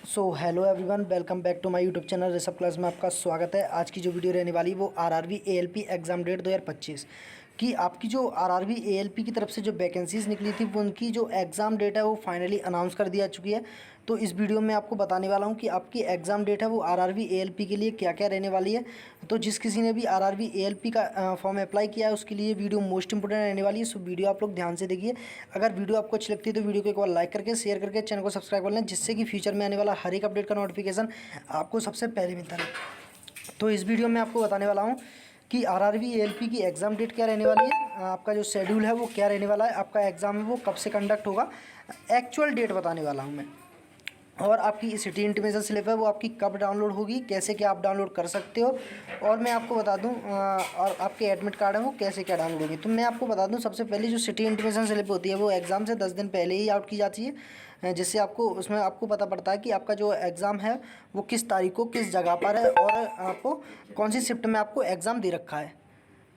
So hello everyone, welcome back to my YouTube channel Rishabh class में आपका स्वागत है। आज की जो वीडियो रहने वाली वो आरआरबी एएलपी एग्ज़ाम डेट 2025 की आपकी जो आरआरबी एएलपी की तरफ से जो वैकेंसीज़ निकली थी वो उनकी जो एग्ज़ाम डेट है वो फाइनली अनाउंस कर दिया चुकी है। तो इस वीडियो में आपको बताने वाला हूँ कि आपकी एग्ज़ाम डेट है वो आरआरबी एएलपी के लिए क्या क्या रहने वाली है। तो जिस किसी ने भी आरआरबी एएलपी का फॉर्म अप्लाई किया है उसके लिए वीडियो मोस्ट इंपोर्टेंट रहने वाली है। सो वीडियो आप लोग ध्यान से देखिए। अगर वीडियो आपको अच्छी लगती है तो वीडियो को एक बार लाइक करके शेयर करके चैनल को सब्सक्राइब कर लें, जिससे कि फ्यूचर में आने वाला हर एक अपडेट का नोटिफिकेशन आपको सबसे पहले मिलता रहे। तो इस वीडियो में आपको बताने वाला हूँ कि आरआरबी एएलपी की एग्ज़ाम डेट क्या रहने वाली है, आपका जो शेड्यूल है वो क्या रहने वाला है, आपका एग्ज़ाम है वो कब से कंडक्ट होगा, एक्चुअल डेट बताने वाला हूँ मैं। और आपकी सिटी इंटीमेशन स्लिप है वो आपकी कब डाउनलोड होगी, कैसे क्या आप डाउनलोड कर सकते हो, और मैं आपको बता दूं और आपके एडमिट कार्ड है वो कैसे क्या डाउनलोड होगी। तो मैं आपको बता दूं, सबसे पहले जो सिटी इंटीमेशन स्लिप होती है वो एग्ज़ाम से 10 दिन पहले ही आउट की जाती है, जिससे आपको उसमें आपको पता पड़ता है कि आपका जो एग्ज़ाम है वो किस तारीख को किस जगह पर है और आपको कौन सी शिफ्ट में आपको एग्ज़ाम दे रखा है।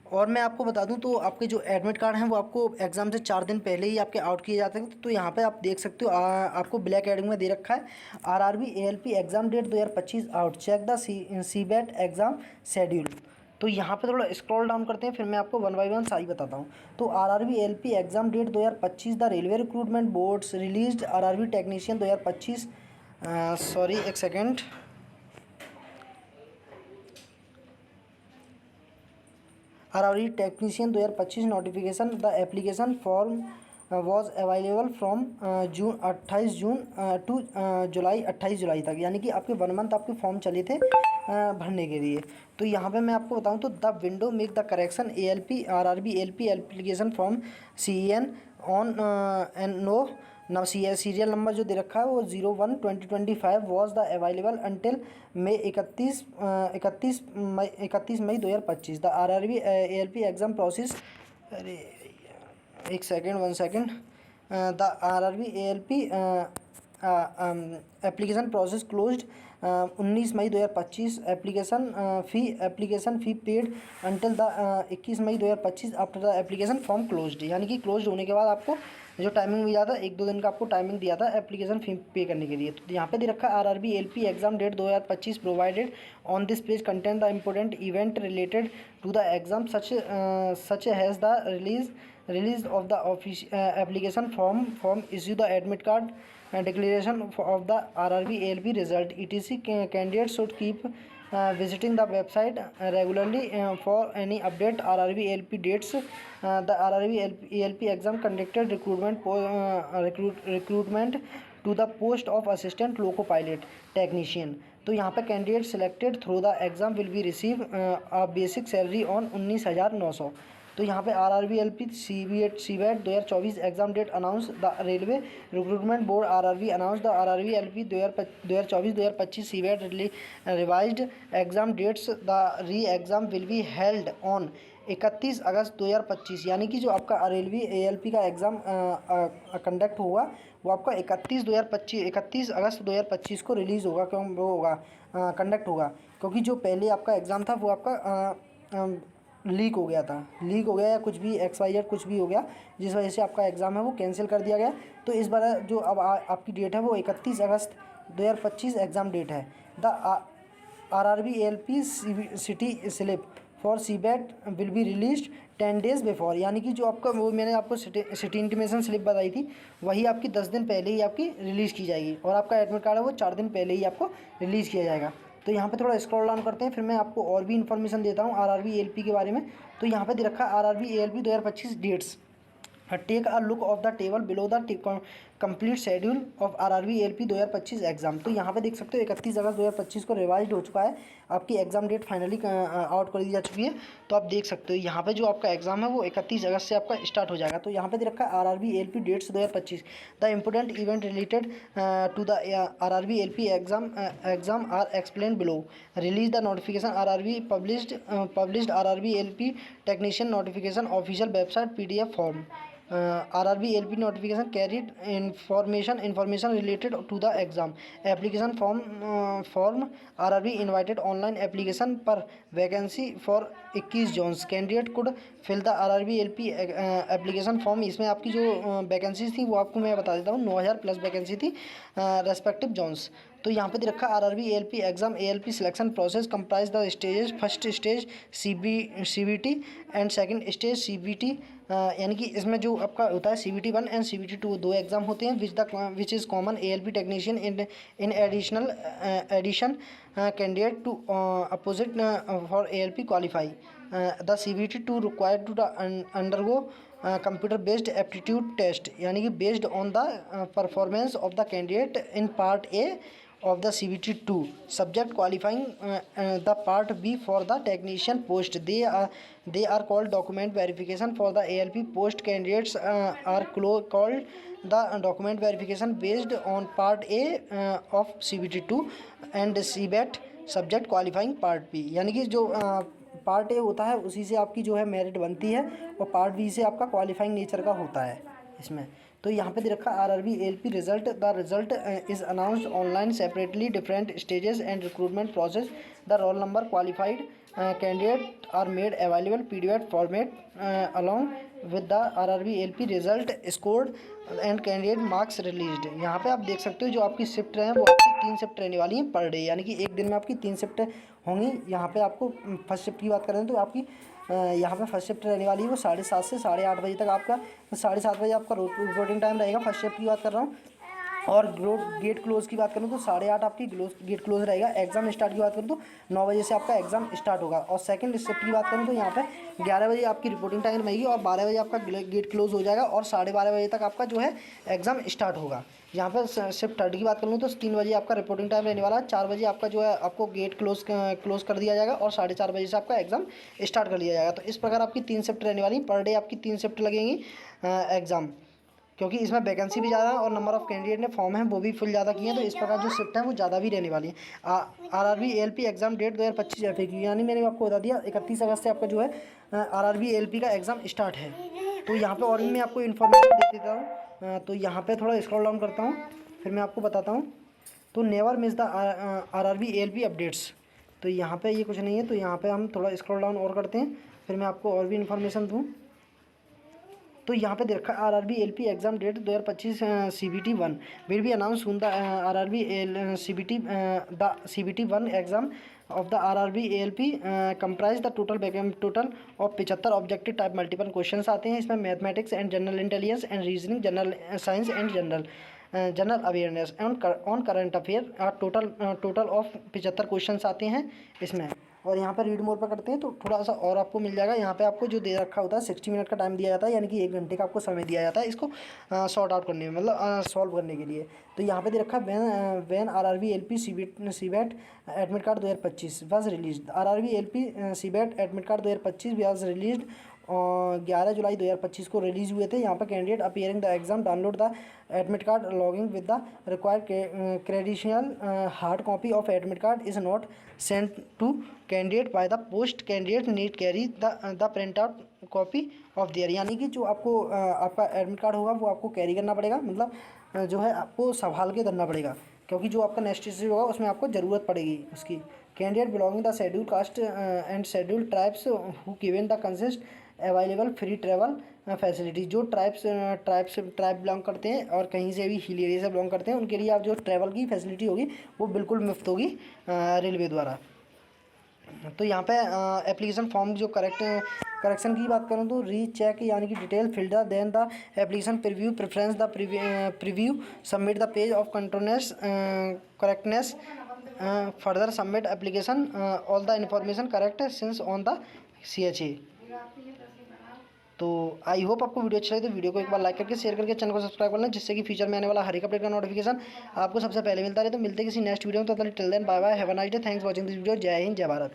और मैं आपको बता दूं तो आपके जो एडमिट कार्ड हैं वो आपको एग्ज़ाम से 4 दिन पहले ही आपके आउट किए जाते हैं। तो यहाँ पे आप देख सकते हो, आपको ब्लैक एडिंग में दे रखा है RRB ALP exam date 2025 out, check the CBAT exam schedule. तो यहाँ पे थोड़ा स्क्रॉल डाउन करते हैं, फिर मैं आपको वन बाई वन सारी बताता हूँ। तो RRB ALP exam date 2025 the railway recruitment boards released RRB technician 2025, sorry एक second, RRB technician 2025 notification the application form was available from June 28 June to July 28 July तक, यानी कि आपके 1 मंथ आपके फॉर्म चले थे भरने के लिए। तो यहाँ पे मैं आपको बताऊँ तो the window make the correction ALP RRB ALP application form CEN on an no now serial number जो दे रखा है वो 01/2025 was the available until May 31 May 2025 the RRB ALP exam process. अरे एक second, one second, the RRB ALP application process closed 19 May 2025, application fee paid until the 21 May 2025 after the application form closed, यानी कि close होने के बाद आपको जो timing मिला था 1-2 दिन का आपको टाइमिंग दिया था एप्लीकेशन फ़ी पे करने के लिए। तो यहाँ पे दे रखा है RRB ALP exam date 2025 provided on this page content the important event related to the exam such has the release of the application form issue the admit card declaration of the RRB ALP result etc. Candidates should keep visiting the website regularly for any update RRB ALP dates. The RRB ALP exam conducted recruitment to the post of assistant loco pilot technician. तो यहाँ पे candidate selected through the exam will be receive a basic salary on 19,900। तो यहाँ पे RRB LP CBAT 2024 exam date announce the railway recruitment board RRB announce the RRB LP 2024-2025 CBAT revised exam dates the re exam will be held on 31 अगस्त 2025, यानी कि जो आपका railway ALP का exam conduct होगा वो आपका 31 अगस्त 2025 को रिलीज़ होगा, क्यों वो होगा कंडक्ट होगा, क्योंकि जो पहले आपका एग्ज़ाम था वो आपका लीक हो गया या कुछ भी एक्सपायर्ड कुछ भी हो गया, जिस वजह से आपका एग्ज़ाम है वो कैंसिल कर दिया गया। तो इस बार जो अब आपकी डेट है वो 31 अगस्त 2025 एग्ज़ाम डेट है। The RRB ALP city slip for CBAT will be released 10 days before, यानी कि जो आपका वो मैंने आपको सिटी इंटीमेशन स्लिप बताई थी वही आपकी 10 दिन पहले ही आपकी रिलीज़ की जाएगी, और आपका एडमिट कार्ड है वो 4 दिन पहले ही आपको रिलीज़ किया जाएगा। तो यहाँ पे थोड़ा स्क्रॉल डाउन करते हैं, फिर मैं आपको और भी इन्फॉर्मेशन देता हूँ आरआरबी एएलपी के बारे में। तो यहाँ पे दे रखा है RRB ALP 2025 dates. Take a look of the table below the complete schedule of RRB ALP 2025 exam. तो यहाँ पे देख सकते हो 31 अगस्त 2025 को रिवाइज हो चुका है, आपकी एग्जाम डेट फाइनली आउट कर दी जा चुकी है। तो आप देख सकते हो यहाँ पे जो आपका एग्जाम है वो 31 अगस्त से आपका स्टार्ट हो जाएगा। तो यहाँ पे दे रखा है RRB ALP dates 2025 the important event related to the RRB ALP exam are explain below. Release the notification RRB published RRB ALP technician notification official website PDF form. RRB LP notification carried information related to the exam application form RRB invited online application per vacancy for 21 zones candidate could fill the RRB LP application form. इसमें आपकी जो vacancies थी वो आपको मैं बता देता हूँ, 9,000 प्लस वैकेंसी थी रेस्पेक्टिव जोन्स। तो यहाँ पे दे रखा RRB ALP exam ALP selection process comprise the stages, first stage CBT and second stage CBT, यानी कि इसमें जो आपका होता है सीबीटी 1 एंड सीबीटी 2 दो एग्जाम होते हैं which is common ALP technician in addition candidate to opposite for ALP qualify the CBT 2 required to undergo computer based aptitude test, यानी कि based on the performance of the candidate in part A of the CBT 2 subject qualifying the part B for the technician post. They are called document verification for the ALP post. Candidates are called the document verification based on part A of CBT 2 and CBET subject qualifying part B, यानी कि जो part A होता है उसी से आपकी जो है मेरिट बनती है और पार्ट बी से आपका क्वालिफाइंग नेचर का होता है इसमें। तो यहाँ पे दे रखा RRB ALP result, the result is announced online separately different stages and recruitment process, the roll number qualified candidate are made available PDF format along with the RRB ALP result scored and candidate marks released. यहाँ पे आप देख सकते हो जो आपकी shift हैं वो आपकी 3 शिफ्ट रहने वाली हैं पर डे, यानी कि एक दिन में आपकी 3 शिफ्ट होंगी। यहाँ पे आपको फर्स्ट शिफ्ट की बात करें तो आपकी यहाँ पे फर्स्ट शिफ्ट रहने वाली है वो 7:30 से 8:30 बजे तक आपका, 7:30 बजे आपका रिपोर्टिंग टाइम रहेगा। फर्स्ट शिफ्ट की बात कर रहा हूँ। और गेट क्लोज़ की बात करूँ तो 8:30 आपकी गेट क्लोज रहेगा। एग्जाम स्टार्ट की बात करूँ तो 9 बजे से आपका एग्जाम स्टार्ट होगा। और सेकंड शिफ्ट की बात करूँ तो यहाँ पे 11 बजे आपकी रिपोर्टिंग टाइम रहेगी और 12 बजे आपका गेट क्लोज हो जाएगा और 12:30 बजे तक आपका जो है एग्ज़ाम स्टार्ट होगा। यहाँ पर शिफ्ट थर्ड की बात करूँ तो 3 बजे आपका रिपोर्टिंग टाइम रहने वाला है, 4 बजे आपका जो है आपको गेट क्लोज कर दिया जाएगा और 4:30 बजे से आपका एग्ज़ाम स्टार्ट कर लिया जाएगा। तो इस प्रकार आपकी 3 शिफ्ट रहने वाली, पर डे आपकी 3 शिफ्ट लगेंगी एग्ज़ाम, क्योंकि इसमें वैकेंसी भी ज़्यादा है और नंबर ऑफ़ कैंडिडेट ने फॉर्म है वो भी फुल ज़्यादा किए हैं। तो इस प्रकार जो शिफ्ट है वो ज़्यादा भी रहने वाली है। RRB ALP exam date 2025 FAQ, यानी मैंने आपको बता दिया 31 अगस्त से आपका जो है आरआरबी एएलपी का एग्ज़ाम स्टार्ट है। तो यहाँ पे और भी मैं आपको इन्फॉर्मेशन दे देता हूँ। तो यहाँ पे थोड़ा स्क्रॉल डाउन करता हूँ फिर मैं आपको बताता हूँ। तो never miss the RRB ALP updates, तो यहाँ पे ये कुछ नहीं है। तो यहाँ पे हम थोड़ा स्क्रॉल डाउन और करते हैं फिर मैं आपको और भी इन्फॉर्मेशन दूँ। तो यहाँ पे देखा RRB ALP exam date 2025 CBT 1 will be announce soon the RRB CBT 1 exam of the RRB ALP comprise the total of 75 objective type multiple questions आते हैं। इसमें mathematics and general intelligence and reasoning, general science and general awareness on current affair, total of 75 questions आते हैं इसमें। और यहाँ पर read more पर करते हैं तो थोड़ा सा और आपको मिल जाएगा। यहाँ पे आपको जो दे रखा होता है 60 मिनट का टाइम दिया जाता है, यानी कि 1 घंटे का आपको समय दिया जाता है इसको सॉर्ट आउट करने में, मतलब सॉल्व करने के लिए। तो यहाँ पे दे रखा when RRB ALP CBAT admit card 2025 was released. RRB ALP CBAT admit card 2025 was released और 11 जुलाई 2025 को रिलीज़ हुए थे। यहाँ पर candidate appearing the exam download the admit card logging with the required credential, hard copy of admit card is not sent to candidate by the post, candidate need carry the print out copy of their, यानी कि जो आपको आपका admit card होगा वो आपको carry करना पड़ेगा, मतलब जो है आपको संभाल के धरना पड़ेगा, क्योंकि जो आपका नेक्स्ट स्टेज होगा उसमें आपको ज़रूरत पड़ेगी उसकी। Candidate belonging the schedule caste and schedule tribes who given the consist available free travel facility, जो ट्राइब बिलोंग करते हैं और कहीं से भी हिल एरिया से बिलोंग करते हैं उनके लिए आप जो ट्रैवल की फैसिलिटी होगी वो बिल्कुल मुफ्त होगी रेलवे द्वारा। तो यहाँ पे एप्लीकेशन फॉर्म जो करेक्शन की बात करूँ तो रीचेक यानी कि detail filled then the application preview preference the preview submit the page of कंट्रोनेस correctness further submit application all the information correct since on the CHA। तो आई होप आपको वीडियो अच्छा लगे तो वीडियो को एक बार लाइक करके शेयर करके चैनल को सब्सक्राइब कर लें, जिससे कि फ्यूचर में आने वाला हर एक अपडेट का नोटिफिकेशन आपको सबसे पहले मिलता रहे। तो मिलते हैं किसी नेक्स्ट वीडियो में, तो till then bye bye, have a nice day, thanks for watching this video. जय हिंद, जय भारत।